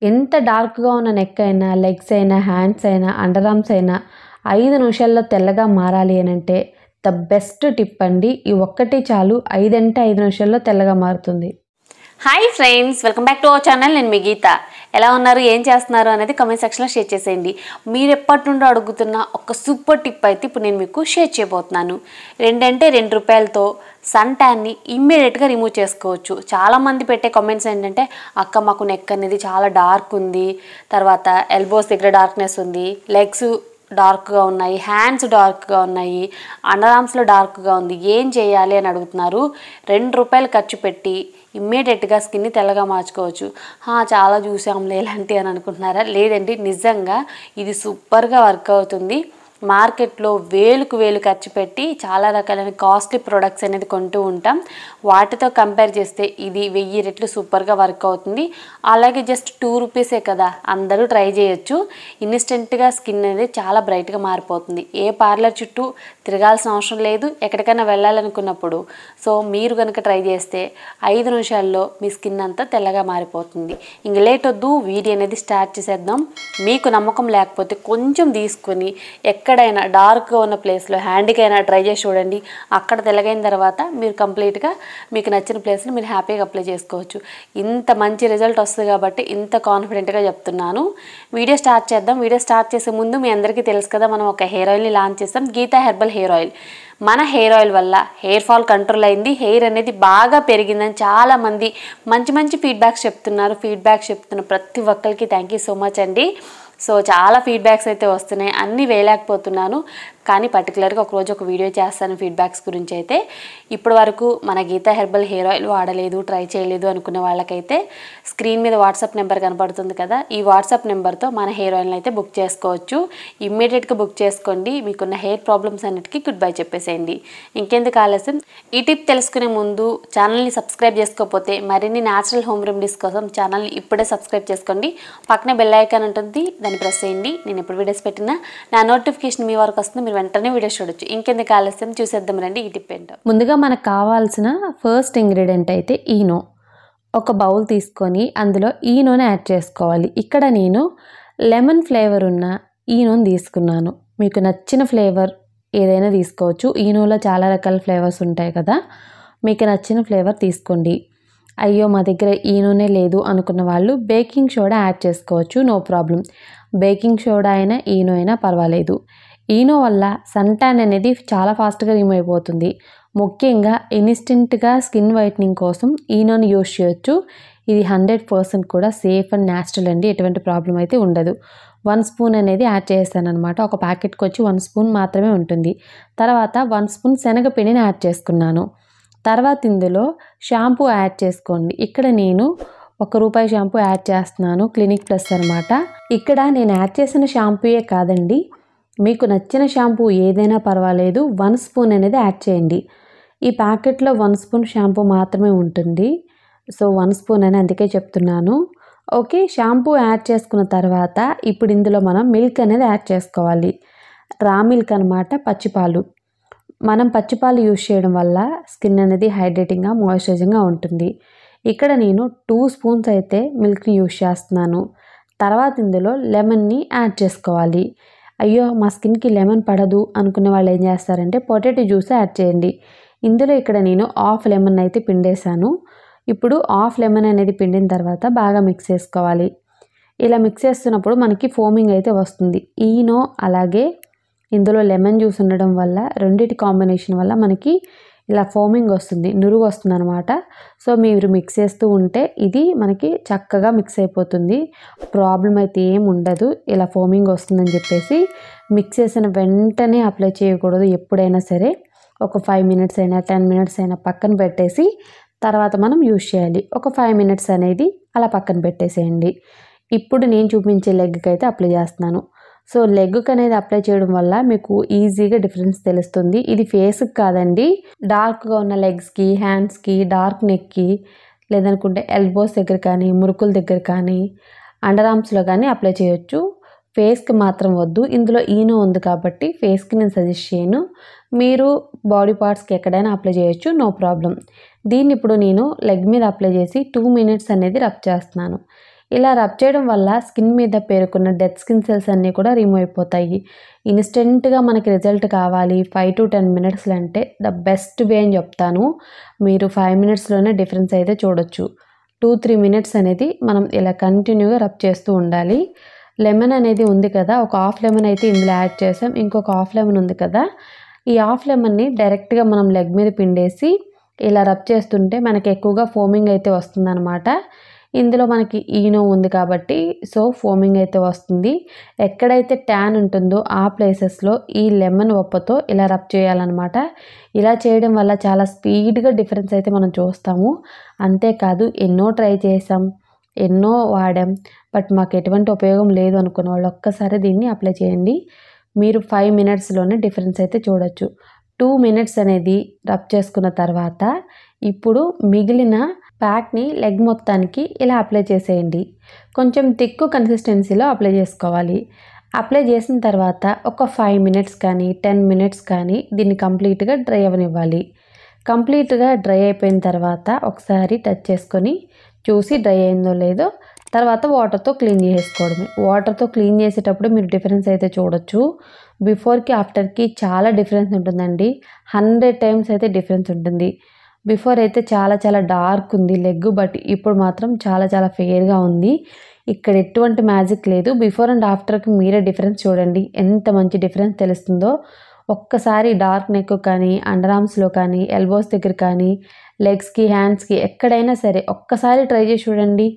ఎంత డార్క్గా ఉన్న నెక్ అయినా, లెగ్స్ అయినా, హ్యాండ్స్ అయినా, అండర్ ఆర్మ్స్ అయినా 5 నిమిషాల్లో తెల్లగా మారాలి అని అంటే ద బెస్ట్ టిప్ అండి. ఈ ఒక్కటి చాలు, 5 అంటే 5 నిమిషాల్లో తెల్లగా మారుతుంది. Hi friends, welcome back to our channel. నేను మీ గీత. ఎలా ఉన్నారు, ఏం చేస్తున్నారు అనేది కమెంట్ సెక్షన్లో షేర్ చేసేయండి. మీరు ఎప్పటి నుండో అడుగుతున్న ఒక సూపర్ టిప్ అయితే ఇప్పుడు నేను మీకు షేర్ చేయబోతున్నాను. 2 రూపాయలతో సన్ ట్యాన్ని ఇమ్మీడియట్గా రిమూవ్ చేసుకోవచ్చు. చాలామంది పెట్టే కామెంట్స్ ఏంటంటే, అక్క మాకు నెక్ అనేది చాలా డార్క్ ఉంది, తర్వాత ఎల్బోస్ దగ్గర డార్క్నెస్ ఉంది, లెగ్స్ డార్క్గా ఉన్నాయి, హ్యాండ్స్ డార్క్గా ఉన్నాయి, అండర్ ఆర్మ్స్లో డార్క్గా ఉంది, ఏం చేయాలి అని అడుగుతున్నారు. 2 రూపాయలు ఖర్చు పెట్టి ఇమ్మీడియట్గా స్కిన్ని తెల్లగా మార్చుకోవచ్చు. చాలా చూసాంలే ఇలాంటివి అని అనుకుంటున్నారా? లేదండి, నిజంగా ఇది సూపర్గా వర్క్ అవుతుంది. మార్కెట్లో వేలుకు వేలు ఖర్చు పెట్టి చాలా రకాలైన కాస్ట్లీ ప్రొడక్ట్స్ అనేది కొంటూ ఉంటాం. వాటితో కంపేర్ చేస్తే ఇది 1000 రెట్లు సూపర్గా వర్క్ అవుతుంది. అలాగే జస్ట్ 2 రూపీసే కదా, అందరూ ట్రై చేయొచ్చు. ఇన్స్టెంట్గా స్కిన్ అనేది చాలా బ్రైట్గా మారిపోతుంది. ఏ పార్లర్ చుట్టూ తిరగాల్సిన అవసరం లేదు ఎక్కడికైనా వెళ్ళాలనుకున్నప్పుడు. సో మీరు కనుక ట్రై చేస్తే 5 నిమిషాల్లో మీ స్కిన్ అంతా తెల్లగా మారిపోతుంది. ఇంక లేట్ వద్దు, వీడియో అనేది స్టార్ట్ చేసేద్దాం. మీకు నమ్మకం లేకపోతే కొంచెం తీసుకొని ఎక్కడైనా డార్క్గా ఉన్న ప్లేస్లో హ్యాండ్కైనా ట్రై చేసి చూడండి. అక్కడ తెల్లగైన తర్వాత మీరు కంప్లీట్గా మీకు నచ్చిన ప్లేస్ని మీరు హ్యాపీగా అప్లై చేసుకోవచ్చు. ఇంత మంచి రిజల్ట్ వస్తుంది కాబట్టి ఇంత కాన్ఫిడెంట్గా చెప్తున్నాను. వీడియో స్టార్ట్ చేద్దాం. వీడియో స్టార్ట్ చేసే ముందు మీ అందరికీ తెలుసు కదా, మనం ఒక హెయిర్ ఆయిల్ని లాంచ్ చేస్తాం, గీతా హెర్బల్ హెయిర్ ఆయిల్. మన హెయిర్ ఆయిల్ వల్ల హెయిర్ ఫాల్ కంట్రోల్ అయింది, హెయిర్ అనేది బాగా పెరిగిందని చాలామంది మంచి ఫీడ్బ్యాక్స్ చెప్తున్నారు. ఫీడ్బ్యాక్ చెప్తున్న ప్రతి ఒక్కరికి థ్యాంక్ యూ సో మచ్ అండి. సో చాలా ఫీడ్బ్యాక్స్ అయితే వస్తున్నాయి, అన్నీ వేయలేకపోతున్నాను, కానీ పర్టికులర్గా ఒకరోజు ఒక వీడియో చేస్తాను ఫీడ్బ్యాక్స్ గురించి. అయితే ఇప్పటి వరకు మన గీతా హెర్బల్ హెయిర్ ఆయిల్ వాడలేదు, ట్రై చేయలేదు అనుకునే వాళ్ళకైతే స్క్రీన్ మీద వాట్సాప్ నెంబర్ కనపడుతుంది కదా, ఈ వాట్సాప్ నెంబర్తో మన హెయిర్ ఆయిల్ని అయితే బుక్ చేసుకోవచ్చు. ఇమ్మీడియట్గా బుక్ చేసుకోండి. మీకున్న హెయిర్ ప్రాబ్లమ్స్ అన్నిటికీ గుడ్ బై చెప్పేసేయండి. ఇంకెందుకు ఆలస్యం, ఈ టిప్ తెలుసుకునే ముందు ఛానల్ని సబ్స్క్రైబ్ చేసుకోకపోతే మరిన్ని న్యాచురల్ హోమ్ రెమెడీస్ కోసం ఛానల్ని ఇప్పుడే సబ్స్క్రైబ్ చేసుకోండి. పక్కనే బెల్ ఐకాన్ ఉంటుంది, దాన్ని ప్రెస్ చేయండి. నేను ఎప్పుడు వీడియోస్ పెట్టినా నా నోటిఫికేషన్ మీ వరకు వస్తుంది, మీరు వెంటనే వీడియోస్ చూడొచ్చు. ఇంకెందుకు ఆలస్యం, చూసేద్దాం రండి ఈ టిప్ ఏంటో. ముందుగా మనకు కావాల్సిన ఫస్ట్ ఇంగ్రీడియంట్ అయితే ఈనో. ఒక బౌల్ తీసుకొని అందులో ఈనోని యాడ్ చేసుకోవాలి. ఇక్కడ నేను లెమన్ ఫ్లేవర్ ఉన్న ఈనోని తీసుకున్నాను. మీకు నచ్చిన ఫ్లేవర్ ఏదైనా తీసుకోవచ్చు. ఈనోలో చాలా రకాల ఫ్లేవర్స్ ఉంటాయి కదా, మీకు నచ్చిన ఫ్లేవర్ తీసుకోండి. అయ్యో మా దగ్గర ఈనోనే లేదు అనుకున్న వాళ్ళు బేకింగ్ సోడా యాడ్ చేసుకోవచ్చు, నో ప్రాబ్లం. బేకింగ్ సోడా అయినా ఈనో అయినా పర్వాలేదు. ఈనో వల్ల సన్ ట్యాన్ అనేది చాలా ఫాస్ట్గా రిమూవ్ అయిపోతుంది. ముఖ్యంగా ఇన్స్టెంట్గా స్కిన్ వైట్నింగ్ కోసం ఈనోని యూజ్ చేయొచ్చు. ఇది 100% కూడా సేఫ్ అండ్ న్యాచురల్ అండి, ఎటువంటి ప్రాబ్లం అయితే ఉండదు. 1 స్పూన్ అనేది యాడ్ చేస్తాను అనమాట. ఒక ప్యాకెట్కి వచ్చి 1 స్పూన్ మాత్రమే ఉంటుంది. తర్వాత 1 స్పూన్ శనగపిండిని యాడ్ చేసుకున్నాను. తర్వాత ఇందులో షాంపూ యాడ్ చేసుకోండి. ఇక్కడ నేను ₹1 షాంపూ యాడ్ చేస్తున్నాను, క్లినిక్ ప్లస్ అనమాట. ఇక్కడ నేను యాడ్ చేసిన షాంపూయే కాదండి, మీకు నచ్చిన షాంపూ ఏదైనా పర్వాలేదు, 1 స్పూన్ అనేది యాడ్ చేయండి. ఈ ప్యాకెట్లో 1 స్పూన్ షాంపూ మాత్రమే ఉంటుంది. సో 1 స్పూన్ అని అందుకే చెప్తున్నాను. ఓకే, షాంపూ యాడ్ చేసుకున్న తర్వాత ఇప్పుడు ఇందులో మనం మిల్క్ అనేది యాడ్ చేసుకోవాలి. రా మిల్క్ అనమాట, పచ్చిపాలు. మనం పచ్చిపాలు యూజ్ చేయడం వల్ల స్కిన్ అనేది హైడ్రేటింగ్గా, మాయిశ్చరైజింగ్గా ఉంటుంది. ఇక్కడ నేను 2 స్పూన్స్ అయితే మిల్క్ని యూజ్ చేస్తున్నాను. తర్వాత ఇందులో లెమన్ని యాడ్ చేసుకోవాలి. అయ్యో మా స్కిన్కి లెమన్ పడదు అనుకునే వాళ్ళు ఏం చేస్తారంటే పొటాటో జ్యూస్ యాడ్ చేయండి. ఇందులో ఇక్కడ నేను హాఫ్ లెమన్ అయితే పిండేశాను. ఇప్పుడు హాఫ్ లెమన్ అనేది పిండిన తర్వాత బాగా మిక్స్ చేసుకోవాలి. ఇలా మిక్స్ చేస్తున్నప్పుడు మనకి ఫోమింగ్ అయితే వస్తుంది. ఈనో అలాగే ఇందులో లెమన్ జ్యూస్ ఉండడం వల్ల, రెండిటి కాంబినేషన్ వల్ల మనకి ఇలా ఫోమింగ్ వస్తుంది, నురుగు వస్తుంది అనమాట. సో మీరు మిక్స్ చేస్తూ ఉంటే ఇది మనకి చక్కగా మిక్స్ అయిపోతుంది, ప్రాబ్లం అయితే ఏం ఉండదు. ఇలా ఫోమింగ్ వస్తుందని చెప్పేసి మిక్స్ చేసిన వెంటనే అప్లై చేయకూడదు. ఎప్పుడైనా సరే ఒక 5 మినిట్స్ అయినా 10 మినిట్స్ అయినా పక్కన పెట్టేసి తర్వాత మనం యూజ్ చేయాలి. ఒక 5 మినిట్స్ అనేది అలా పక్కన పెట్టేసేయండి. ఇప్పుడు నేను చూపించే లెగ్కి అయితే అప్లై చేస్తున్నాను. సో లెగ్కి అనేది అప్లై చేయడం వల్ల మీకు ఈజీగా డిఫరెన్స్ తెలుస్తుంది. ఇది ఫేస్కి కాదండి, డార్క్గా ఉన్న లెగ్స్కి, హ్యాండ్స్కి, డార్క్ నెక్కి, లేదనుకుంటే ఎల్బోస్ దగ్గర కానీ, మురుకుల దగ్గర కానీ, అండర్ ఆర్మ్స్లో కానీ అప్లై చేయొచ్చు. ఫేస్కి మాత్రం వద్దు, ఇందులో ఈనో ఉంది కాబట్టి ఫేస్కి నేను సజెస్ట్ చేయను. మీరు బాడీ పార్ట్స్కి ఎక్కడైనా అప్లై చేయొచ్చు, నో ప్రాబ్లం. దీన్ని ఇప్పుడు నేను లెగ్ మీద అప్లై చేసి 2 మినిట్స్ అనేది రబ్ చేస్తున్నాను. ఇలా రబ్ చేయడం వల్ల స్కిన్ మీద పేరుకున్న డెడ్ స్కిన్ సెల్స్ అన్నీ కూడా రిమూవ్ అయిపోతాయి. ఇన్స్టెంట్గా మనకి రిజల్ట్ కావాలి 5 to 10 మినిట్స్లో అంటే ద బెస్ట్ వే అని చెప్తాను. మీరు 5 మినిట్స్లోనే డిఫరెన్స్ అయితే చూడొచ్చు. 2-3 మినిట్స్ అనేది మనం ఇలా కంటిన్యూగా రబ్ చేస్తూ ఉండాలి. లెమన్ అనేది ఉంది కదా, ఒక హాఫ్ లెమన్ అయితే ఇందులో యాడ్ చేసాం. ఇంకొక హాఫ్ లెమన్ ఉంది కదా, ఈ హాఫ్ లెమన్ని డైరెక్ట్గా మనం లెగ్ మీద పిండేసి ఇలా రబ్ చేస్తుంటే మనకి ఎక్కువగా ఫోమింగ్ అయితే వస్తుందన్నమాట. ఇందులో మనకి ఈనో ఉంది కాబట్టి సో ఫోమింగ్ అయితే వస్తుంది. ఎక్కడైతే ట్యాన్ ఉంటుందో ఆ ప్లేసెస్లో ఈ లెమన్ వప్పతో ఇలా రబ్ చేయాలన్నమాట. ఇలా చేయడం వల్ల చాలా స్పీడ్గా డిఫరెన్స్ అయితే మనం చూస్తాము. అంతేకాదు ఎన్నో ట్రై చేసాం, ఎన్నో వాడాం, బట్ మాకు ఎటువంటి ఉపయోగం లేదు అనుకున్న వాళ్ళు ఒక్కసారి దీన్ని అప్లై చేయండి. మీరు 5 మినిట్స్లోనే డిఫరెన్స్ అయితే చూడొచ్చు. 2 మినిట్స్ అనేది రబ్ చేసుకున్న తర్వాత ఇప్పుడు మిగిలిన ప్యాక్ని లెగ్ మొత్తానికి ఇలా అప్లై చేసేయండి. కొంచెం థిక్ కన్సిస్టెన్సీలో అప్లై చేసుకోవాలి. అప్లై చేసిన తర్వాత ఒక 5 మినిట్స్ కానీ 10 మినిట్స్ కానీ దీన్ని కంప్లీట్గా డ్రై అవ్వనివ్వాలి. కంప్లీట్గా డ్రై అయిపోయిన తర్వాత ఒకసారి టచ్ చేసుకొని చూసి డ్రై అయిందో లేదో తర్వాత వాటర్తో క్లీన్ చేసుకోవడమే. వాటర్తో క్లీన్ చేసేటప్పుడు మీరు డిఫరెన్స్ అయితే చూడొచ్చు. బిఫోర్కి ఆఫ్టర్కి చాలా డిఫరెన్స్ ఉంటుందండి. 100 టైమ్స్ అయితే డిఫరెన్స్ ఉంటుంది. బిఫోర్ అయితే చాలా చాలా డార్క్ ఉంది లెగ్, బట్ ఇప్పుడు మాత్రం చాలా చాలా ఫెయిర్గా ఉంది. ఇక్కడ ఎటువంటి మ్యాజిక్ లేదు. బిఫోర్ అండ్ ఆఫ్టర్కి మీరే డిఫరెన్స్ చూడండి, ఎంత మంచి డిఫరెన్స్ తెలుస్తుందో. ఒక్కసారి డార్క్ నెక్ కానీ, అండర్ ఆర్మ్స్లో కానీ, ఎల్బోస్ దగ్గర కానీ, లెగ్స్కి, హ్యాండ్స్కి ఎక్కడైనా సరే ఒక్కసారి ట్రై చేసి చూడండి.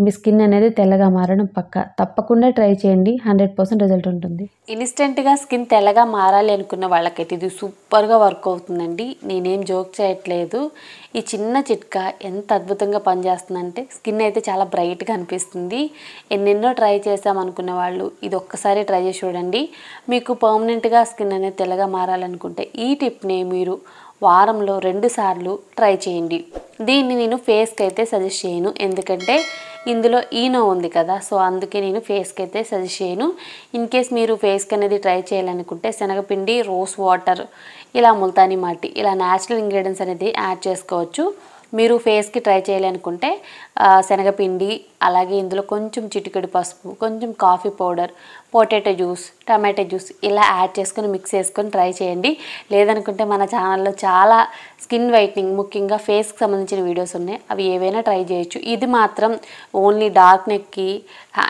మీ స్కిన్ అనేది తెల్లగా మారడం పక్కా. తప్పకుండా ట్రై చేయండి, 100% రిజల్ట్ ఉంటుంది. ఇన్స్టెంట్గా స్కిన్ తెల్లగా మారాలి అనుకున్న వాళ్ళకైతే ఇది సూపర్గా వర్క్ అవుతుందండి. నేనేం జోక్ చేయట్లేదు. ఈ చిన్న చిట్కా ఎంత అద్భుతంగా పనిచేస్తుందంటే స్కిన్ అయితే చాలా బ్రైట్గా అనిపిస్తుంది. ఎన్నెన్నో ట్రై చేసాం అనుకున్న వాళ్ళు ఇది ఒక్కసారి ట్రై చేసి చూడండి. మీకు పర్మనెంట్గా స్కిన్ అనేది తెల్లగా మారాలనుకుంటే ఈ టిప్ని మీరు వారంలో 2 సార్లు ట్రై చేయండి. దీన్ని నేను ఫేస్కి అయితే సజెస్ట్ చేయను, ఎందుకంటే ఇందులో ఈనో ఉంది కదా, సో అందుకే నేను ఫేస్కి అయితే సజెస్ట్ చేయను. ఇన్ కేస్ మీరు ఫేస్కి అనేది ట్రై చేయాలనుకుంటే శనగపిండి, రోస్ వాటర్, ఇలా ముల్తానీ మట్టి, ఇలా న్యాచురల్ ఇంగ్రీడియంట్స్ అనేది యాడ్ చేసుకోవచ్చు. మీరు ఫేస్కి ట్రై చేయాలనుకుంటే శనగపిండి, అలాగే ఇందులో కొంచెం చిటికెడు పసుపు, కొంచెం coffee powder, potato juice, tomato juice ఇలా యాడ్ చేసుకొని మిక్స్ చేసుకొని ట్రై చేయండి. లేదనుకుంటే మన ఛానల్లో చాలా స్కిన్ వైట్నింగ్, ముఖ్యంగా ఫేస్కి సంబంధించిన వీడియోస్ ఉన్నాయి, అవి ఏవైనా ట్రై చేయొచ్చు. ఇది మాత్రం ఓన్లీ డార్క్ నెక్కి,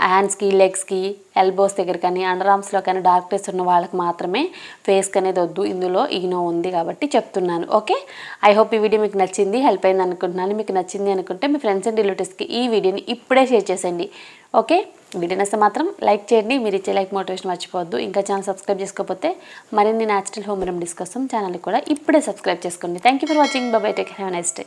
హ్యాండ్స్కి, లెగ్స్కి, ఎల్బోస్ దగ్గర కానీ, అండర్ ఆర్మ్స్లో కానీ డార్క్నెస్ ఉన్న వాళ్ళకి మాత్రమే ఫేస్కి అనేది వద్దు. ఇందులో ఈనో ఉంది కాబట్టి చెప్తున్నాను. ఓకే, ఐ హోప్ ఈ వీడియో మీకు నచ్చింది, హెల్ప్ అయింది అనుకుంటున్నాను. మీకు నచ్చింది అనుకుంటే మీ ఫ్రెండ్స్ అండ్ రిలేటివ్స్కి ఈ వీడియోని ఇప్పుడే షేర్ చేసేయండి. ఓకే, వీడియో నచ్చితే మాత్రం లైక్ చేయండి. మీరు ఇచ్చే లైక్ మోటివేషన్ మర్చిపోవద్దు. ఇంకా ఛానల్ సబ్స్క్రైబ్ చేసుకోకపోతే మరిన్ని న్యాచురల్ హోమ్ రెమెడీస్ కోసం ఛానల్ని కూడా ఇప్పుడే సబ్స్క్రైబ్ చేసుకోండి. Thank you for watching. By by, take care, have a nice day.